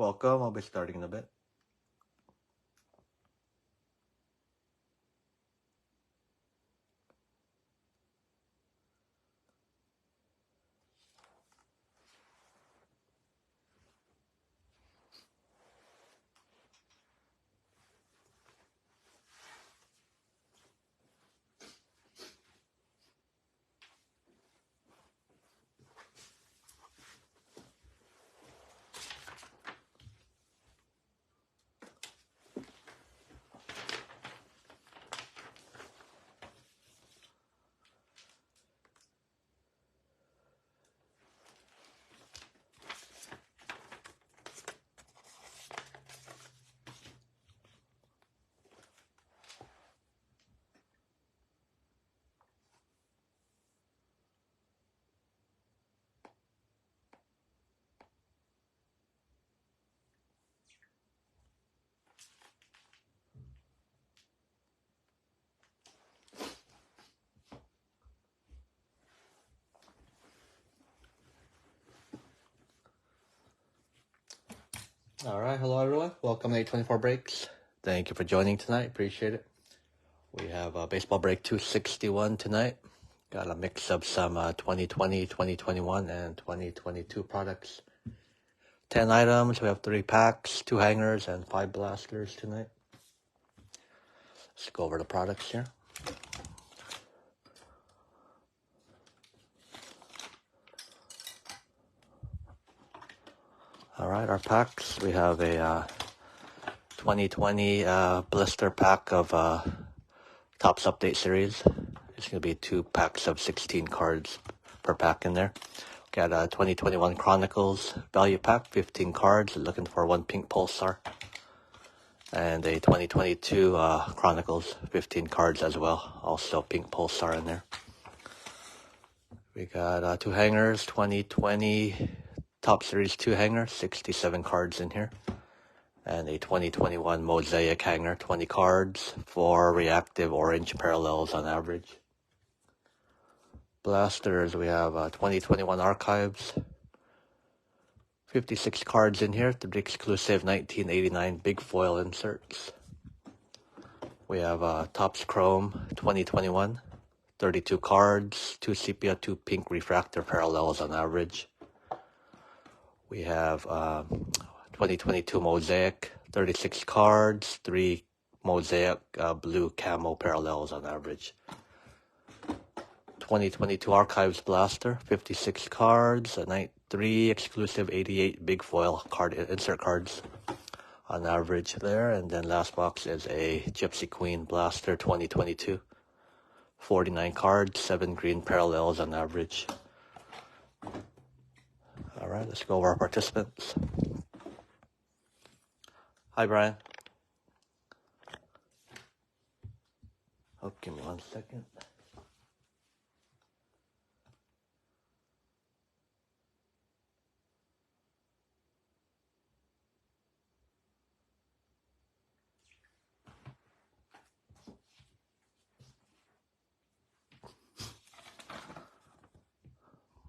Welcome. I'll be starting in a bit. All right. Hello, everyone. Welcome to 824 Breaks. Thank you for joining tonight. Appreciate it. We have Baseball Break 261 tonight. Got a mix of some 2020, 2021, and 2022 products. 10 items. We have 3 packs, 2 hangers, and 5 blasters tonight. Let's go over the products here. All right, our packs. We have a 2020 blister pack of Topps Update Series. It's going to be 2 packs of 16 cards per pack in there. Got a 2021 Chronicles value pack, 15 cards, looking for 1 pink Pulsar. And a 2022 Chronicles, 15 cards as well, also pink Pulsar in there. We got 2 hangers, 2020 Top Series 2 hanger, 67 cards in here. And a 2021 Mosaic hanger, 20 cards, 4 reactive orange parallels on average. Blasters, we have 2021 Archives, 56 cards in here, 3 exclusive 1989 big foil inserts. We have Topps Chrome 2021, 32 cards, 2 sepia, 2 pink refractor parallels on average. We have 2022 Mosaic, 36 cards, 3 Mosaic blue camo parallels on average. 2022 Archives Blaster, 56 cards, 3 exclusive 88 big foil card insert cards on average there. And then last box is a Gypsy Queen Blaster 2022, 49 cards, 7 green parallels on average. All right, let's go over our participants. Hi, Brian. Oh, give me 1 second.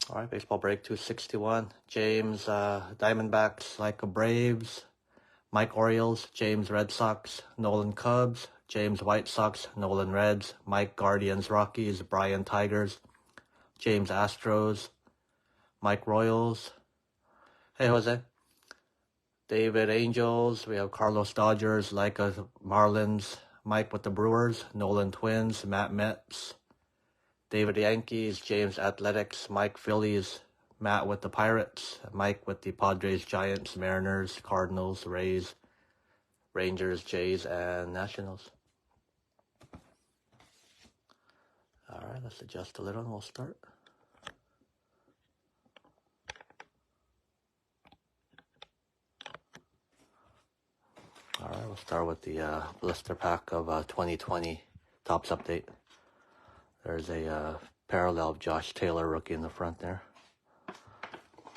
All right, Baseball Break 261. James Diamondbacks like a Braves. Mike Orioles. James Red Sox. Nolan Cubs. James White Sox. Nolan Reds. Mike Guardians Rockies. Brian Tigers. James Astros. Mike Royals. Hey, Jose. David Angels. We have Carlos Dodgers. Leica Marlins. Mike with the Brewers. Nolan Twins. Matt Mets. David Yankees, James Athletics, Mike Phillies, Matt with the Pirates, Mike with the Padres, Giants, Mariners, Cardinals, Rays, Rangers, Jays, and Nationals. All right, let's adjust a little and we'll start. All right, we'll start with the blister pack of 2020 Topps Update. There's a parallel of Josh Taylor, rookie in the front there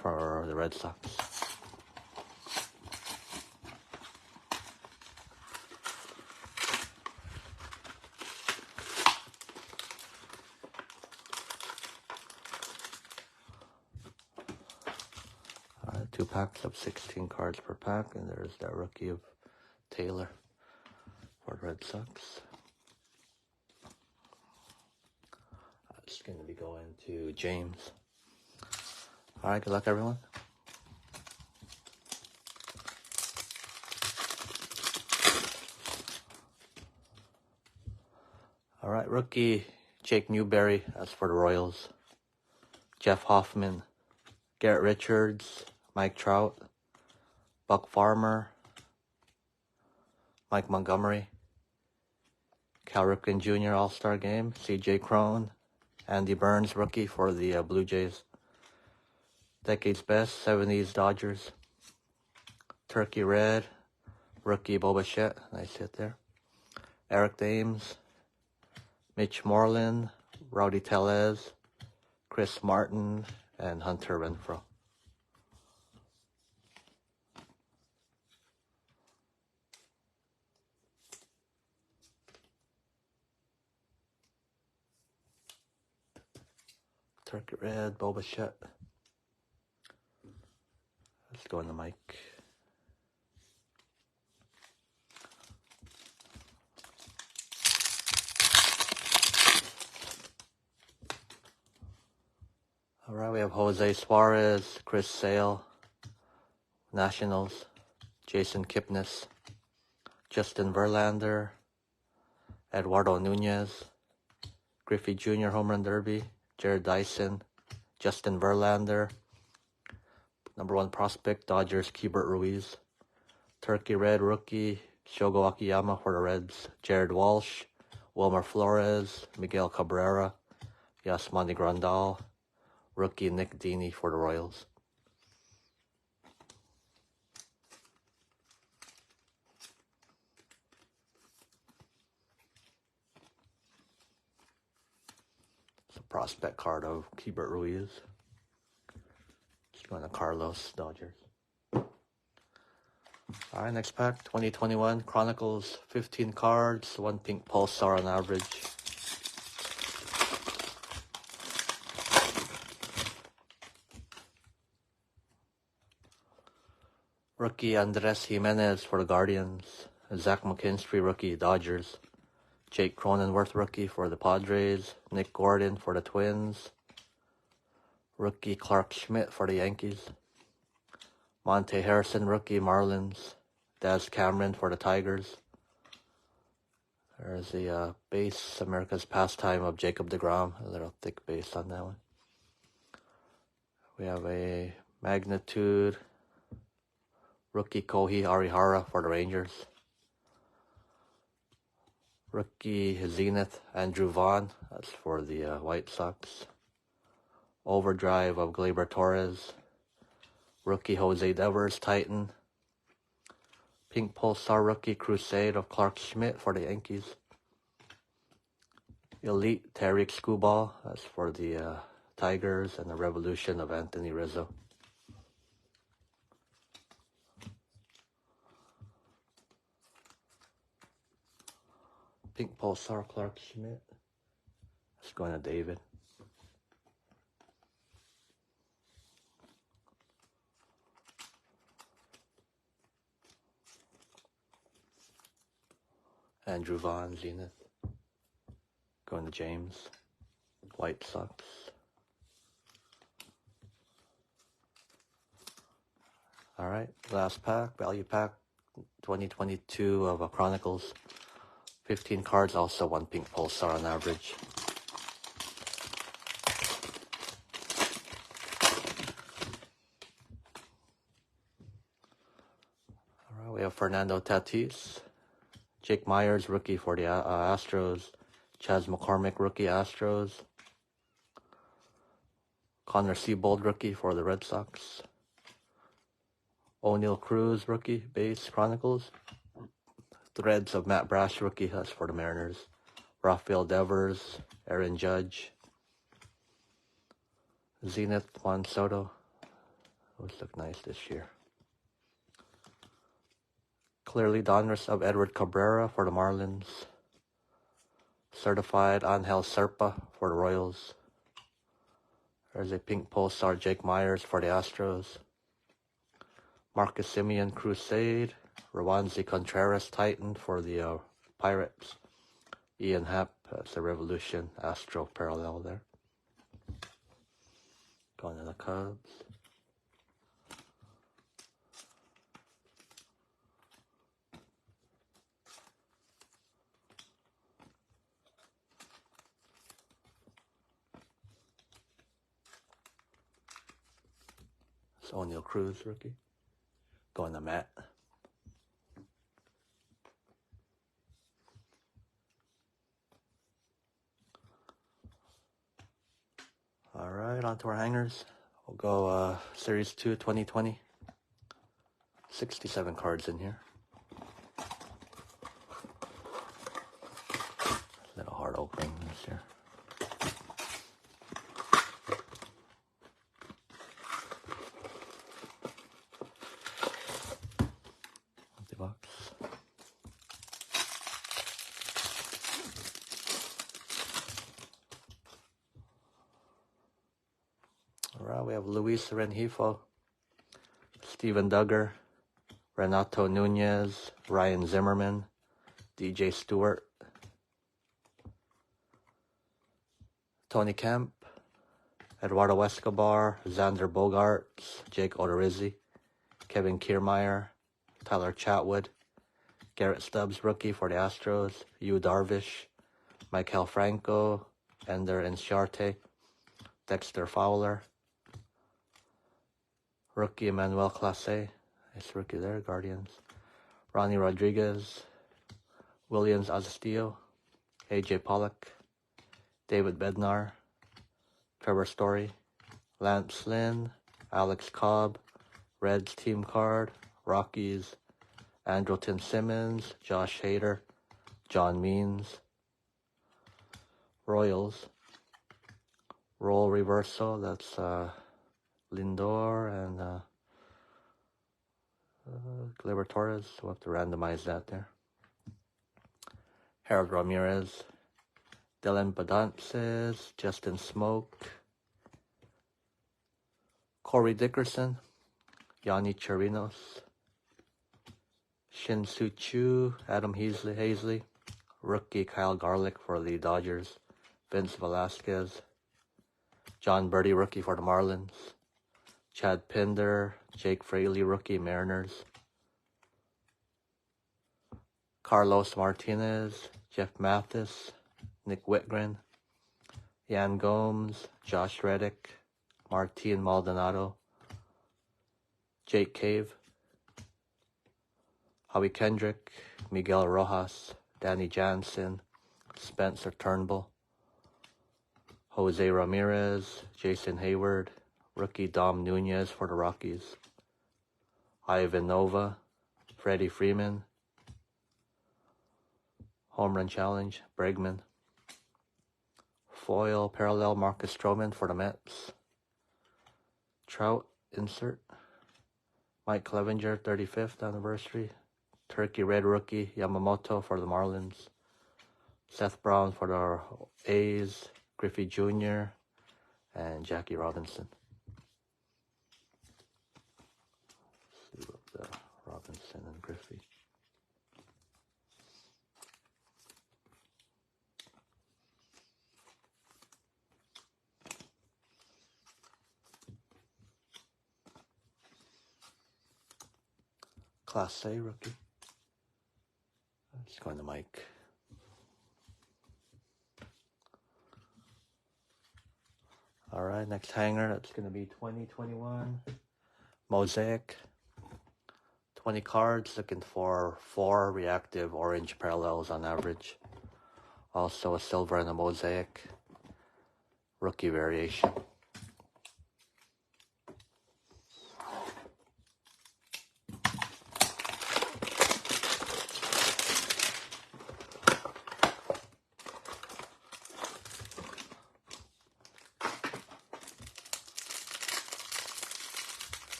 for the Red Sox. All right, 2 packs of 16 cards per pack, and there's that rookie of Taylor for the Red Sox. It's going to be going to James. All right, good luck, everyone. All right, rookie Jake Newberry, that's for the Royals. Jeff Hoffman, Garrett Richards, Mike Trout, Buck Farmer, Mike Montgomery, Cal Ripken Jr. All-Star Game, C.J. Cron, Andy Burns, rookie for the Blue Jays. Decade's Best, 70s Dodgers. Turkey Red, rookie Boba Fett, nice hit there. Eric Dames, Mitch Moreland, Rowdy Tellez, Chris Martin, and Hunter Renfroe. Turkey Red, Boba Fett. Let's go on the mic. All right, we have Jose Suarez, Chris Sale, Nationals, Jason Kipnis, Justin Verlander, Eduardo Nunez, Griffey Jr. Home Run Derby, Jared Dyson, Justin Verlander, #1 prospect, Dodgers, Keibert Ruiz, Turkey Red rookie, Shogo Akiyama for the Reds, Jared Walsh, Wilmer Flores, Miguel Cabrera, Yasmani Grandal, rookie Nick Dini for the Royals. It's a prospect card of Keibert Ruiz. Just going to Carlos, Dodgers. All right, next pack, 2021 Chronicles, 15 cards, 1 pink pulsar on average. Rookie Andres Jimenez for the Guardians. Zach McKinstry, rookie, Dodgers. Jake Cronenworth, rookie for the Padres. Nick Gordon for the Twins. Rookie Clark Schmidt for the Yankees. Monte Harrison, rookie, Marlins. Daz Cameron for the Tigers. There's the base, America's Pastime of Jacob deGrom. A little thick base on that one. We have a Magnitude, rookie Kohei Arihara for the Rangers. Rookie Zenith, Andrew Vaughn, that's for the White Sox. Overdrive of Gleyber Torres. Rookie Jose Devers, Titan. Pink Pulsar rookie Crusade of Clark Schmidt for the Yankees. Elite Tariq Skubal, that's for the Tigers, and the Revolution of Anthony Rizzo. Pink Pulsar Clark Schmidt. That's going to David. Andrew Vaughn, Zenith. Going to James. White Sox. All right, last pack, value pack, 2022 of Chronicles. 15 cards, also 1 pink pulsar on average. All right, we have Fernando Tatis. Jake Myers, rookie for the Astros. Chas McCormick, rookie, Astros. Connor Seabold, rookie for the Red Sox. O'Neal Cruz, rookie, base, Chronicles. Threads of Matt Brash, rookie, that's for the Mariners. Rafael Devers, Aaron Judge. Zenith, Juan Soto. Those look nice this year. Clearly Donruss of Edward Cabrera for the Marlins. Certified Angel Serpa for the Royals. There's a pink pulsar Jake Myers for the Astros. Marcus Simeon, Crusade. Rawanzi Contreras, Titan for the Pirates. Ian Happ, it's a Revolution, Astro parallel there. Going to the Cubs. It's O'Neal Cruz, rookie. Going to Matt. All right, on to our hangers. We'll go Series 2, 2020. 67 cards in here. Little hard opening this here. Empty box. All right, we have Luis Rengifo, Steven Duggar, Renato Nunez, Ryan Zimmerman, DJ Stewart, Tony Kemp, Eduardo Escobar, Xander Bogaerts, Jake Odorizzi, Kevin Kiermaier, Tyler Chatwood, Garrett Stubbs, rookie for the Astros, Yu Darvish, Maikel Franco, Ender Inciarte, Dexter Fowler, rookie Emmanuel Clase, nice rookie there, Guardians, Ronnie Rodriguez, Williams Azastillo, AJ Pollock, David Bednar, Trevor Story, Lance Lynn, Alex Cobb, Reds team card, Rockies, Andrelton Simmons, Josh Hader, John Means, Royals, Roll Reversal, that's Lindor and Gleyber Torres. We'll have to randomize that there. Harold Ramirez, Dylan Betances, Justin Smoke, Corey Dickerson, Yanni Chirinos, Shin-Soo Choo, Adam Hazley, rookie Kyle Garlick for the Dodgers, Vince Velasquez, John Birdie, rookie for the Marlins, Chad Pinder, Jake Fraley, rookie Mariners, Carlos Martinez, Jeff Mathis, Nick Whitgren, Yan Gomes, Josh Reddick, Martin Maldonado, Jake Cave, Howie Kendrick, Miguel Rojas, Danny Jansen, Spencer Turnbull, Jose Ramirez, Jason Hayward, rookie Dom Nunez for the Rockies, Ivan Nova, Freddie Freeman, Home Run Challenge, Bregman, foil parallel Marcus Stroman for the Mets, Trout insert, Mike Clevenger 35th anniversary, Turkey Red rookie Yamamoto for the Marlins, Seth Brown for the A's, Griffey Jr., and Jackie Robinson. Let's see what the Robinson and Griffey. Class A rookie. Just going to Mike. All right, next hanger, that's going to be 2021 Mosaic. 20 cards, looking for 4 reactive orange parallels on average. Also a silver and a Mosaic rookie variation.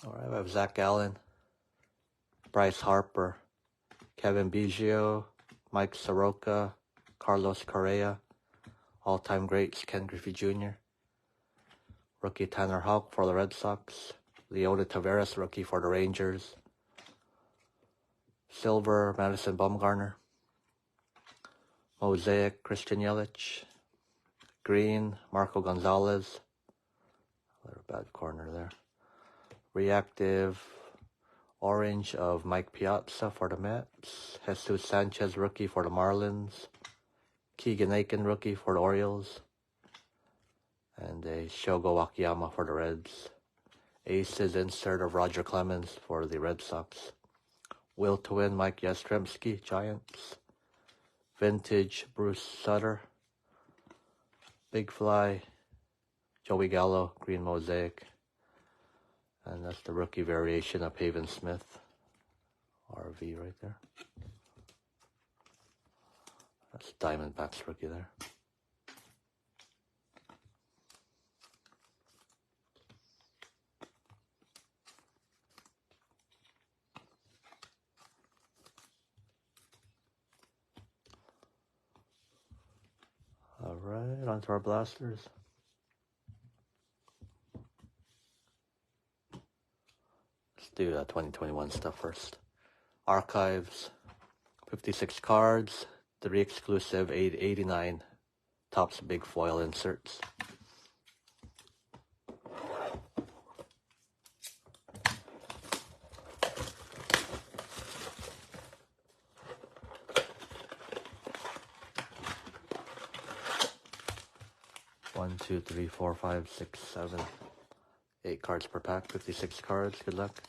All right, we have Zach Allen, Bryce Harper, Kevin Biggio, Mike Soroka, Carlos Correa, All-time greats, Ken Griffey Jr. Rookie Tanner Houck for the Red Sox. Leody Taveras, rookie for the Rangers. Silver, Madison Bumgarner. Mosaic, Christian Yelich. Green, Marco Gonzalez. A little bad corner there. Reactive, orange of Mike Piazza for the Mets. Jesus Sanchez, rookie for the Marlins. Keegan Aiken, rookie for the Orioles. And a Shogo Akiyama for the Reds. Aces insert of Roger Clemens for the Red Sox. Will to win, Mike Yastrzemski, Giants. Vintage, Bruce Sutter. Big Fly, Joey Gallo, Green Mosaic. And that's the rookie variation of Pavin Smith. RV right there. That's Diamondbacks rookie there. All right, on to our blasters. Let's do 2021 stuff first. Archives, 56 cards, 3 exclusive, 889 Topps big foil inserts. One, two, three, four, five, six, 7, 8 cards per pack, 56 cards. Good luck.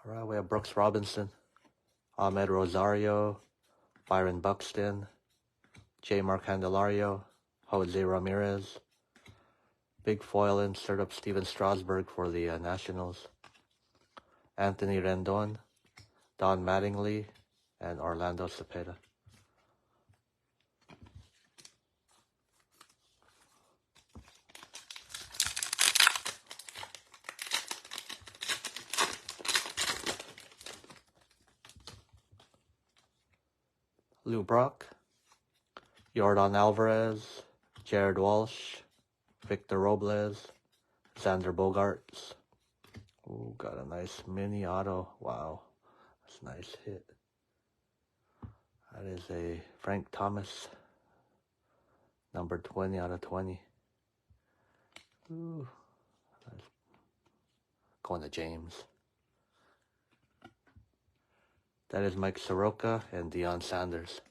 All right, we have Brooks Robinson, Ahmed Rosario, Byron Buxton, J. Mark Candelario, Jose Ramirez. Big foil insert of Steven Strasburg for the Nationals. Anthony Rendon, Don Mattingly, and Orlando Cepeda. Lou Brock, Yordan Alvarez, Jared Walsh, Victor Robles, Xander Bogaerts. Ooh, got a nice mini auto. Wow, that's a nice hit. That is a Frank Thomas, number 20 out of 20. Ooh, that's going to James. That is Mike Soroka and Deion Sanders.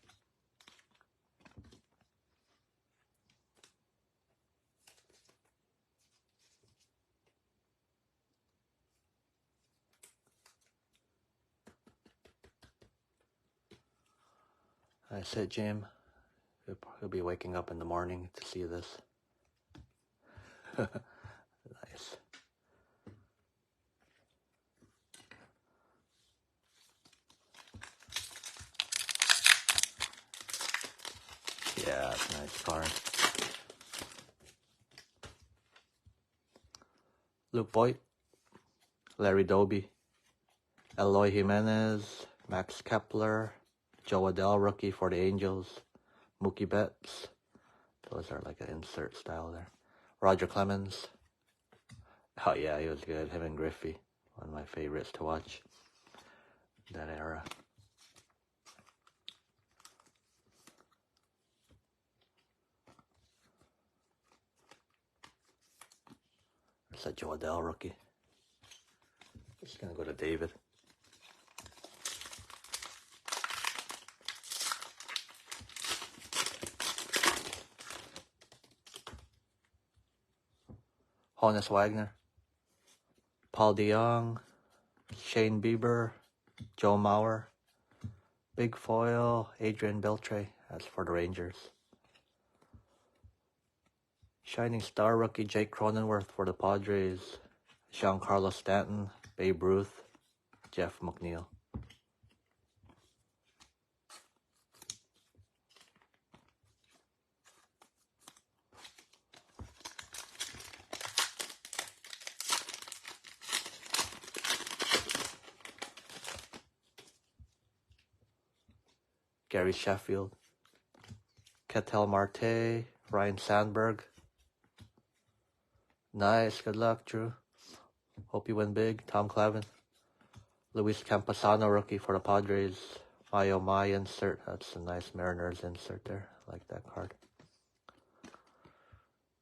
I said, Jim, he'll be waking up in the morning to see this. Nice. Yeah, it's a nice card. Luke Voigt, Larry Doby, Eloy Jimenez, Max Kepler, Joe Adell, rookie for the Angels, Mookie Betts. Those are like an insert style there. Roger Clemens. Oh yeah, he was good. Him and Griffey, one of my favorites to watch that era. It's a Joe Adell rookie. Just gonna go to David. Honus Wagner, Paul DeYoung, Shane Bieber, Joe Mauer, Big Foil, Adrian Beltre. That's for the Rangers. Shining Star rookie Jake Cronenworth for the Padres. Giancarlo Stanton, Babe Ruth, Jeff McNeil. Gary Sheffield. Ketel Marte, Ryan Sandberg. Nice, good luck, Drew. Hope you win big. Tom Clavin. Luis Campusano, rookie for the Padres. Mayo Mai insert. That's a nice Mariners insert there. Like that card.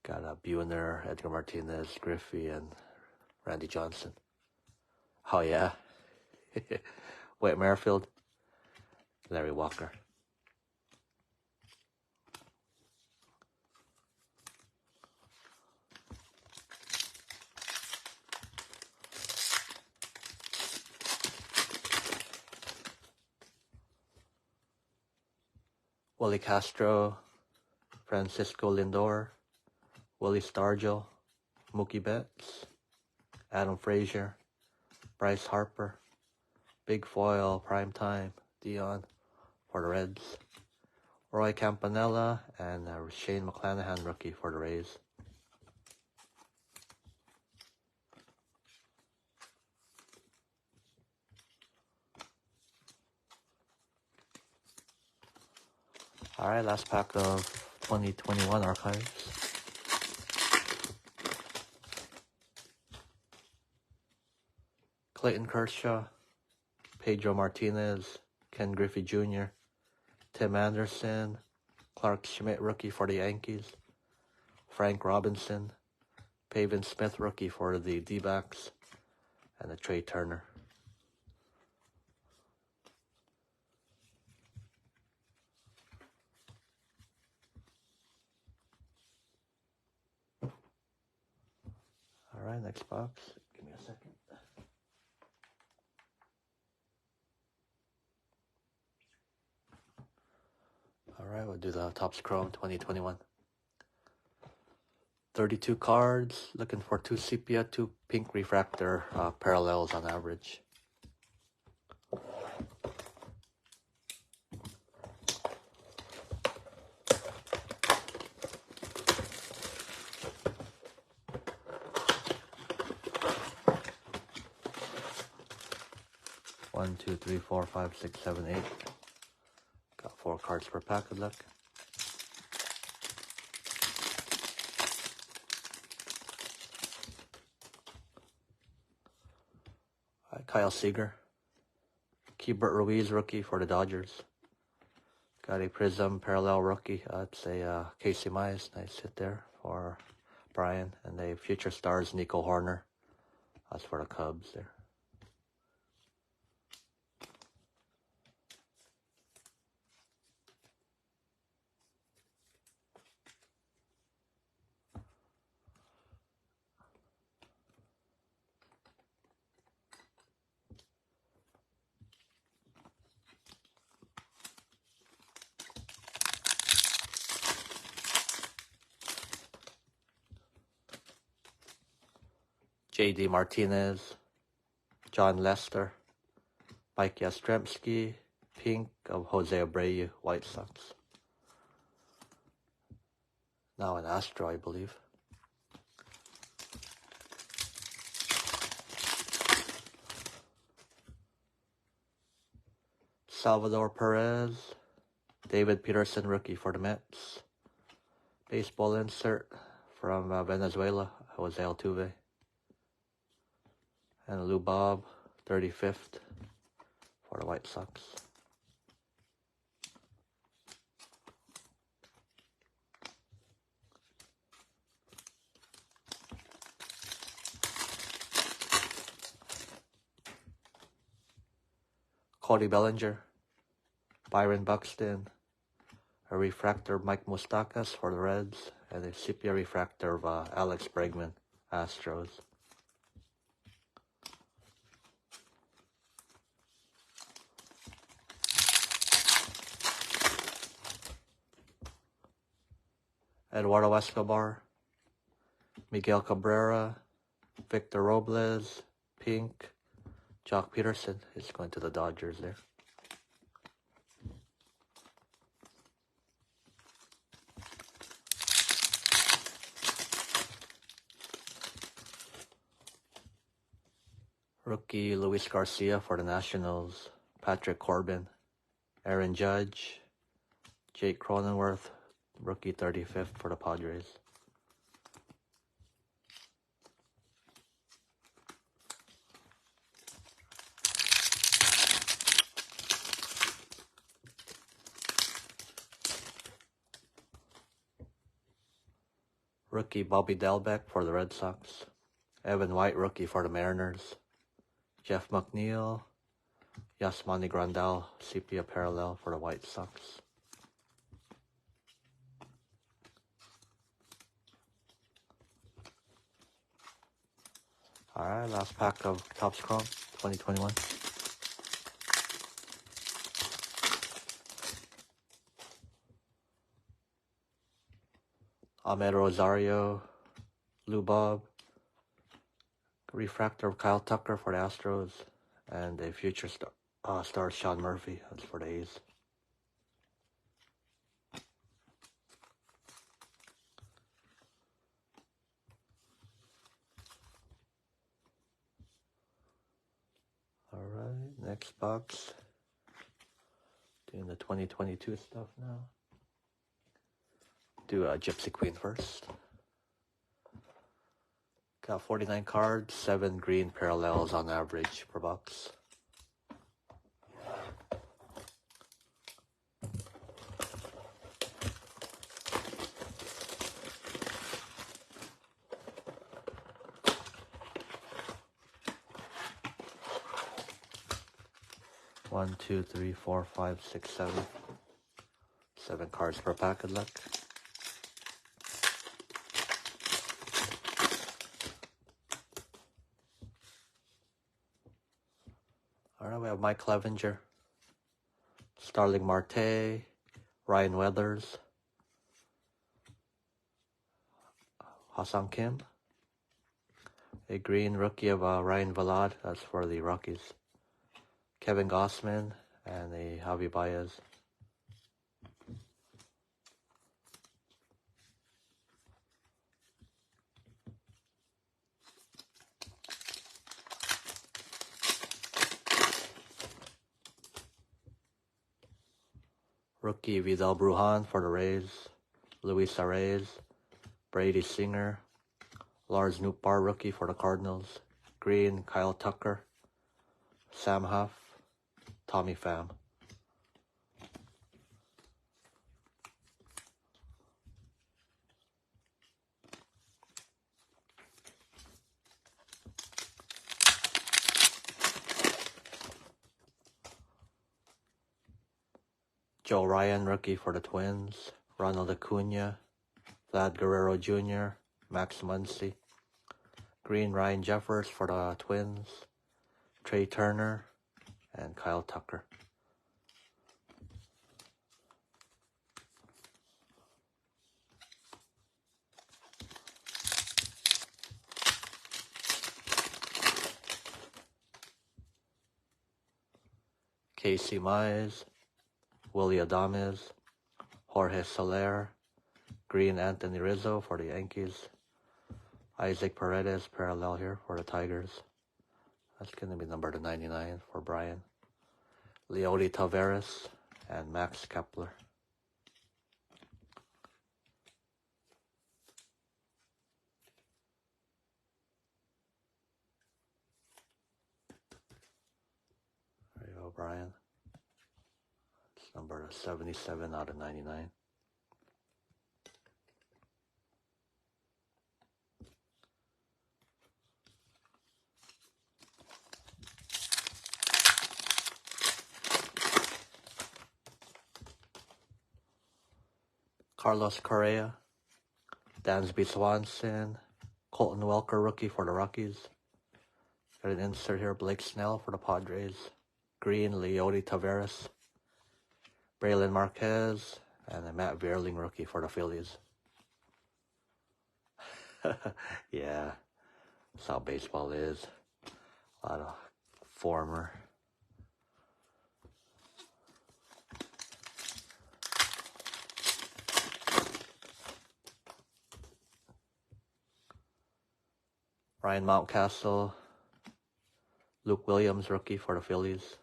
Got Buhner, Edgar Martinez, Griffey, and Randy Johnson. Oh, yeah. Whit Merrifield. Larry Walker. Willie Castro, Francisco Lindor, Willie Stargell, Mookie Betts, Adam Frazier, Bryce Harper, Big Foil, Prime Time, Dion for the Reds, Roy Campanella, and Shane McClanahan, rookie for the Rays. Alright, last pack of 2021 archives. Clayton Kershaw, Pedro Martinez, Ken Griffey Jr., Tim Anderson, Clark Schmidt, rookie for the Yankees, Frank Robinson, Pavin Smith, rookie for the D-backs, and a Trey Turner. Alright, next box. Give me a second. Alright, we'll do the Topps Chrome 2021. 32 cards, looking for 2 sepia, 2 pink refractor parallels on average. One, two, three, four, 5, 6, 7, 8. Got 4 cards per pack, good luck. Kyle Seager. Keibert Ruiz, rookie for the Dodgers. Got a Prism parallel rookie. It's a Casey Mize. Nice hit there for Brian. And a Future Stars Nico Horner. That's for the Cubs there. J.D. Martinez, John Lester, Mike Yastrzemski, pink of Jose Abreu, White Sox. Now an Astro, I believe. Salvador Perez, David Peterson, rookie for the Mets. Baseball insert from Venezuela, Jose Altuve. And Lou Bob, 35th for the White Sox. Cody Bellinger, Byron Buxton, a refractor Mike Moustakas for the Reds, and a sepia refractor of Alex Bregman, Astros. Eduardo Escobar, Miguel Cabrera, Victor Robles, pink. Jock Peterson is going to the Dodgers there. Rookie Luis Garcia for the Nationals, Patrick Corbin, Aaron Judge, Jake Cronenworth, rookie 35th for the Padres. Rookie Bobby Dalbec for the Red Sox. Evan White, rookie for the Mariners. Jeff McNeil, Yasmani Grandal, sepia parallel for the White Sox. Alright, last pack of Topps Chrome 2021. Ahmed Rosario, Lou Bob, refractor of Kyle Tucker for the Astros, and a future star Sean Murphy, that's for the A's. Alright, next box. Doing the 2022 stuff now. Do a Gypsy Queen first. Got 49 cards, 7 green parallels on average per box. One, two, three, four, five, six, 7. 7 cards per pack, good luck. Alright, we have Mike Clevenger, Starling Marte, Ryan Weathers, Ha-Seong Kim, a green rookie of Ryan Vilade, that's for the Rockies, Kevin Gossman, and a Javi Baez. Rookie Vidal Brujan for the Rays, Luis Arraez, Brady Singer, Lars Nootbaar rookie for the Cardinals, green Kyle Tucker, Sam Huff, Tommy Pham. Joe Ryan rookie for the Twins, Ronald Acuna, Vlad Guerrero Jr., Max Muncy, green Ryan Jeffers for the Twins, Trey Turner, and Kyle Tucker. Casey Mize, Willie Adames, Jorge Soler, green Anthony Rizzo for the Yankees, Isaac Paredes parallel here for the Tigers. That's going to be number 99 for Brian. Leody Taveras and Max Kepler. There you go, Brian. It's number 77 out of 99. Carlos Correa, Dansby Swanson, Colton Welker rookie for the Rockies. Got an insert here, Blake Snell for the Padres. Green, Leody Taveras, Braylon Marquez, and a Matt Vierling rookie for the Phillies. Yeah, that's how baseball is. A lot of former. Ryan Mountcastle, Luke Williams, rookie for the Phillies.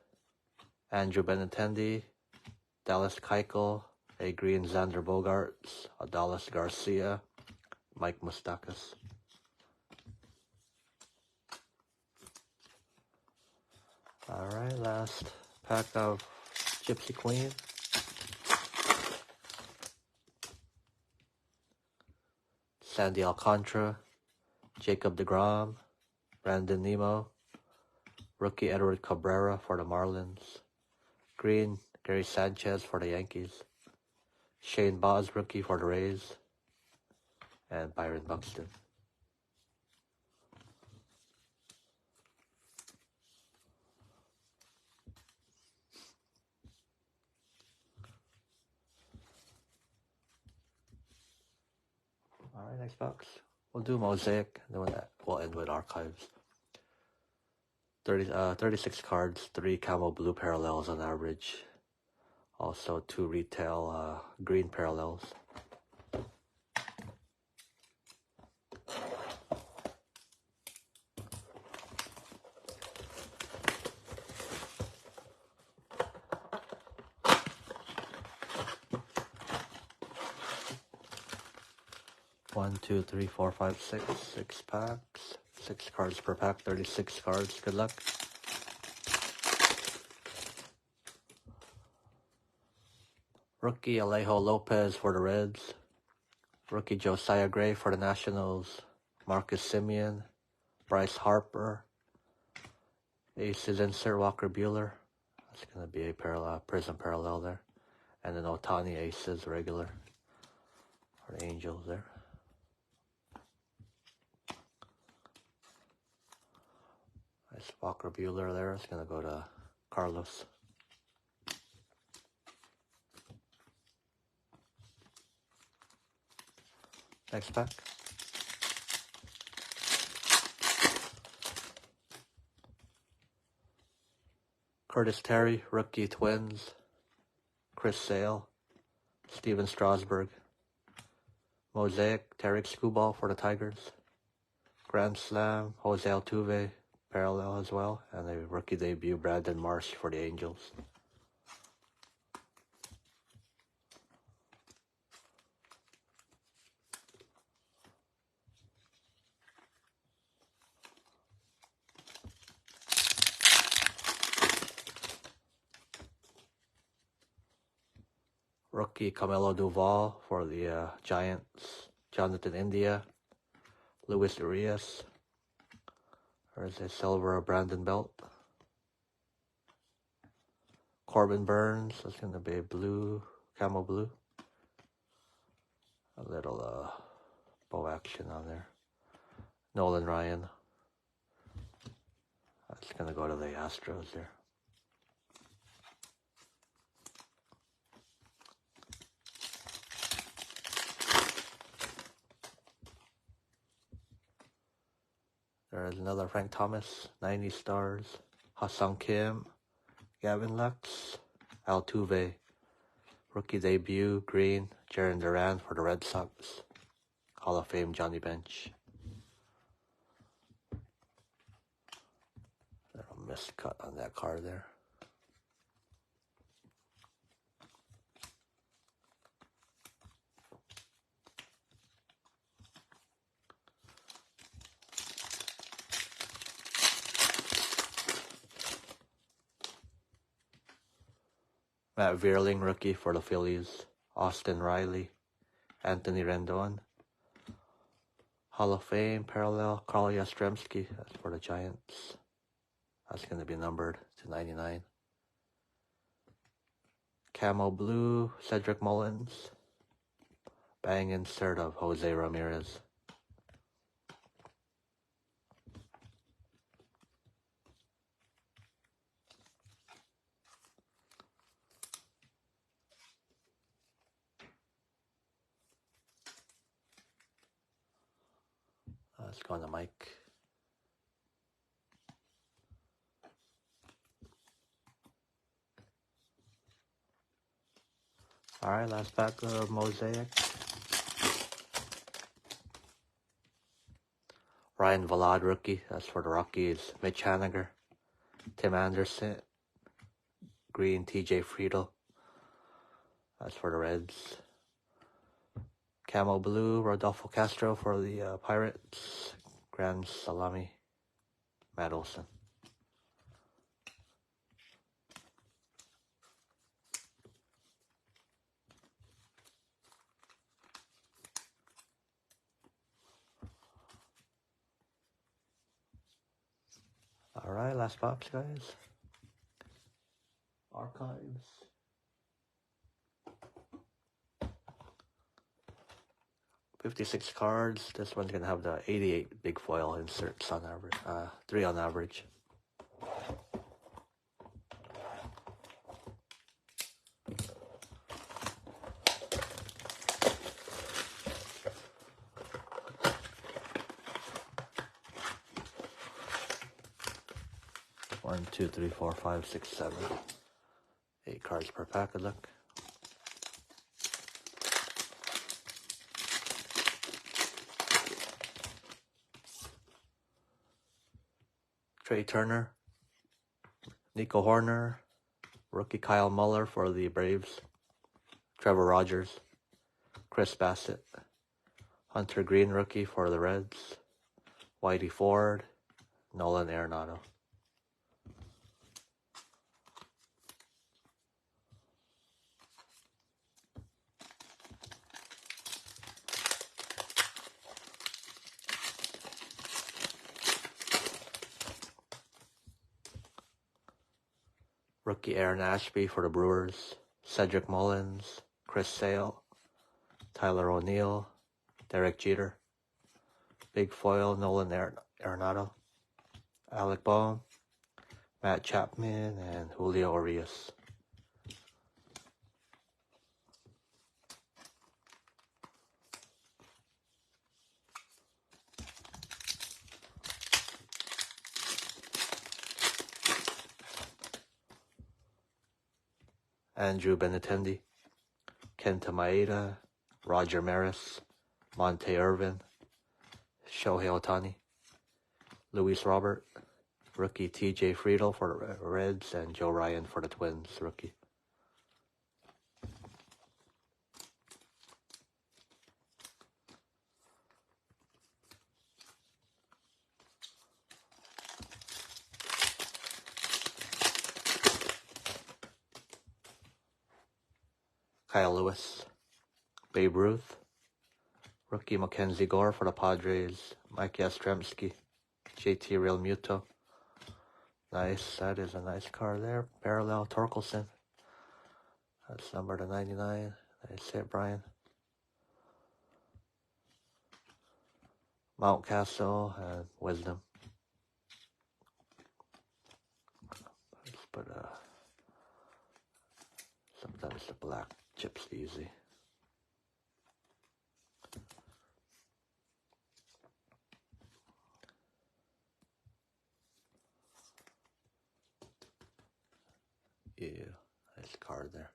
Andrew Benintendi, Dallas Keuchel, A green, Xander Bogaerts, Adalis Garcia, Mike Moustakas. Alright, last pack of Gypsy Queen. Sandy Alcantara, Jacob deGrom, Brandon Nimmo, rookie Edward Cabrera for the Marlins, green Gary Sanchez for the Yankees, Shane Baz, rookie for the Rays, and Byron Buxton. Alright, next box. We'll do Mosaic, and then we'll end with Archives. 36 cards, 3 camo blue parallels on average. Also 2 retail green parallels. One, two, three, four, five, six. 6 packs. 6 cards per pack, 36 cards. Good luck. Rookie Alejo Lopez for the Reds. Rookie Josiah Gray for the Nationals. Marcus Semien. Bryce Harper. Aces insert Walker Buehler. That's going to be a prism parallel there. And then Ohtani Aces regular for the Angels there. Nice Walker Buehler there. It's going to go to Carlos. Next pack. Curtis Terry, rookie Twins. Chris Sale. Steven Strasburg. Mosaic, Tarek Skubal for the Tigers. Grand Slam, Jose Altuve, parallel as well. And a rookie debut, Brandon Marsh for the Angels. Rookie Camilo Duval for the Giants. Jonathan India. Luis Urias. There's a silver Brandon Belt. Corbin Burns. That's going to be a blue, camo blue. A little bow action on there. Nolan Ryan. That's going to go to the Astros there. There's another Frank Thomas, 90 stars. Ha-Sung Kim, Gavin Lux, Altuve, rookie debut, green, Jarren Duran for the Red Sox. Hall of Fame, Johnny Bench. There's a miscut on that card there. Matt Vierling, rookie for the Phillies. Austin Riley, Anthony Rendon. Hall of Fame, parallel, Carl Yastrzemski. That's for the Giants. That's going to be numbered to 99. Camo blue, Cedric Mullins. Bang insert of Jose Ramirez. Let's go on the mic. Alright, last pack of Mosaic. Ryan Valad, rookie. That's for the Rockies. Mitch Haniger. Tim Anderson. Green, TJ Friedel. That's for the Reds. Camo Blue, Rodolfo Castro for the Pirates. Grand Salami, Matt Olson. All right, last box, guys. Archives. $56 cards. This one's gonna have the 88 big foil inserts on average. 3 on average. One, two, three, four, five, six, 7. 8 cards per pack. Good luck. Trey Turner, Nico Horner, rookie Kyle Muller for the Braves, Trevor Rogers, Chris Bassett, Hunter Green rookie for the Reds, Whitey Ford, Nolan Arenado. Rookie Aaron Ashby for the Brewers, Cedric Mullins, Chris Sale, Tyler O'Neill, Derek Jeter, Big Foil, Nolan Arenado, Alec Bohm, Matt Chapman, and Julio Urias. Andrew Benintendi, Kenta Maeda, Roger Maris, Monte Irvin, Shohei Ohtani, Luis Robert, rookie TJ Friedel for the Reds, and Joe Ryan for the Twins, rookie. Kyle Lewis, Babe Ruth, rookie Mackenzie Gore for the Padres, Mike Yastrzemski, JT Realmuto. Nice, that is a nice card there. Parallel Torkelson. That's number to 99. Nice hit, Brian. Mountcastle and Wisdom. Let's put sometimes the black chips easy. Yeah, nice card there.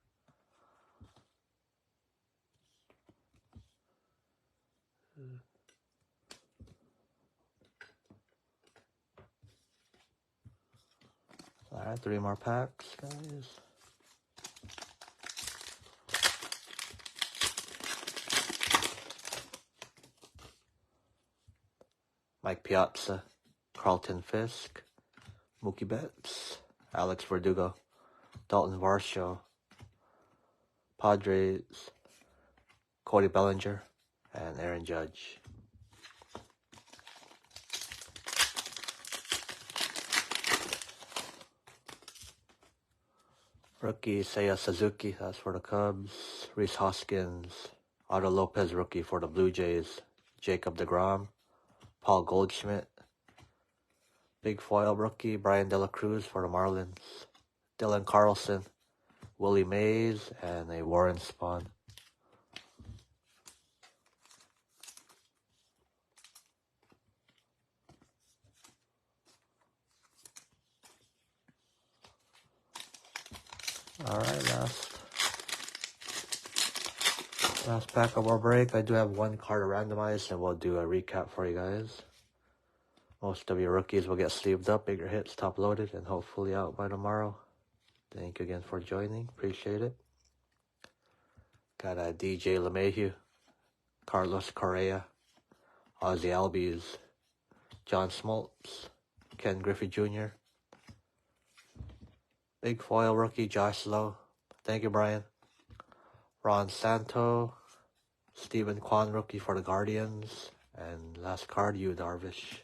Alright, 3 more packs, guys. Mike Piazza, Carlton Fisk, Mookie Betts, Alex Verdugo, Dalton Varsho, Padres, Cody Bellinger, and Aaron Judge. Rookie Seiya Suzuki, that's for the Cubs. Rhys Hoskins, Otto Lopez rookie for the Blue Jays. Jacob deGrom, Paul Goldschmidt. Big foil rookie Brian De La Cruz for the Marlins. Dylan Carlson, Willie Mays, and a Warren Spahn. Alright, last pack of our break. I do have 1 card randomized, and we'll do a recap for you guys. Most of your rookies will get sleeved up, bigger hits, top loaded, and hopefully out by tomorrow. Thank you again for joining. Appreciate it. Got a DJ LeMahieu, Carlos Correa, Ozzy Albies, John Smoltz, Ken Griffey Jr., big foil rookie Josh Lowe. Thank you, Brian. Ron Santo, Stephen Kwan rookie for the Guardians, and last card, Yu Darvish.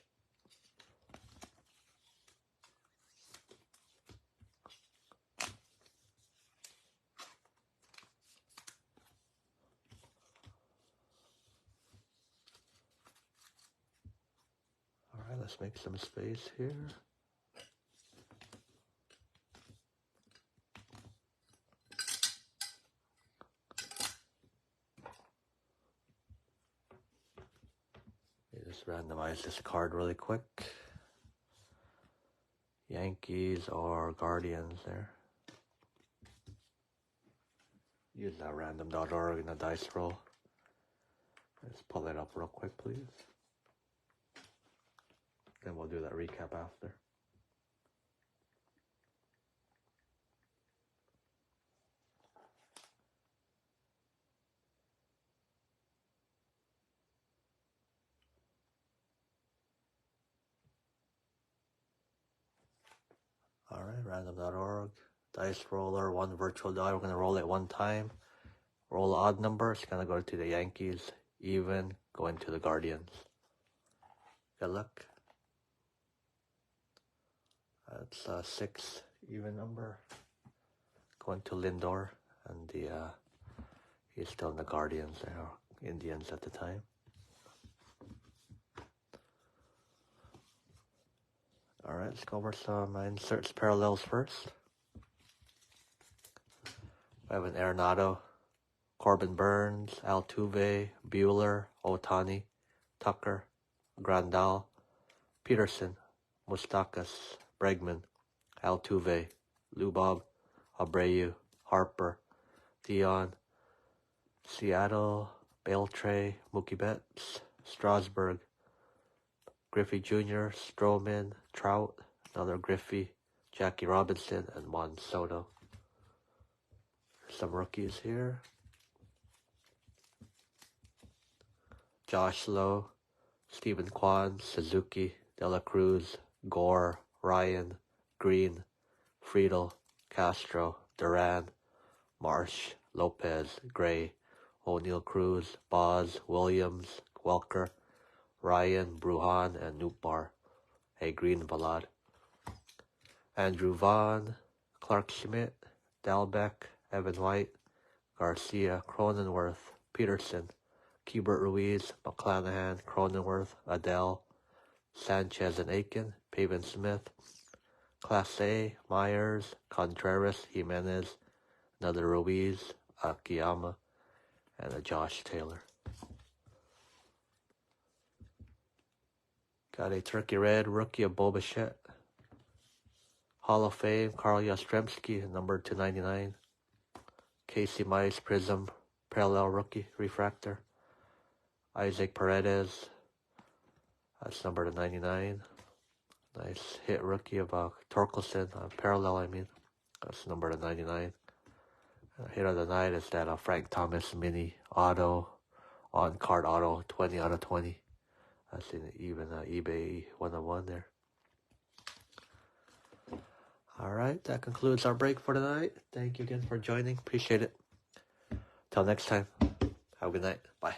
All right, let's make some space here. Just randomize this card really quick. Yankees or Guardians there. Use that random.org in a dice roll. Let's pull it up real quick, please. Then we'll do that recap after. All right, random.org. Dice roller, one virtual die. We're going to roll it one time. Roll odd number. It's going to go to the Yankees. Even, going to the Guardians. Good luck. That's a 6 even number. Going to Lindor. And he's still in the Guardians there, or Indians at the time. All right, let's go over some inserts parallels first. I have an Arenado, Corbin Burns, Altuve, Bueller, Ohtani, Tucker, Grandal, Peterson, Moustakas, Bregman, Altuve, Lubov, Abreu, Harper, Dion, Seattle, Beltre, Mookie Betts, Strasburg, Griffey Jr., Stroman, Trout, another Griffey, Jackie Robinson, and Juan Soto. Some rookies here. Josh Lowe, Stephen Kwan, Suzuki, De La Cruz, Gore, Ryan, Green, Friedel, Castro, Duran, Marsh, Lopez, Gray, O'Neill Cruz, Boz, Williams, Welker, Ryan, Bruhan, and Nootbaar. A Green Ballad. Andrew Vaughn, Clark Schmidt, Dalbeck, Evan White, Garcia, Cronenworth, Peterson, Keibert Ruiz, McClanahan, Cronenworth, Adele, Sanchez and Aiken, Pavin Smith, Class A, Myers, Contreras, Jimenez, another Ruiz, Akiyama, and a Josh Taylor. Got a Turkey Red rookie of Bo Bichette. Hall of Fame, Carl Yastrzemski, number 299. Casey Mize Prism parallel rookie refractor. Isaac Paredes, that's number 299. Nice hit rookie of Torkelson, parallel I mean. That's number 299. Hit of the night is that Frank Thomas mini auto, on card auto, 20 out of 20. That's in even eBay 101 there. All right, that concludes our break for tonight. Thank you again for joining. Appreciate it. Till next time. Have a good night. Bye.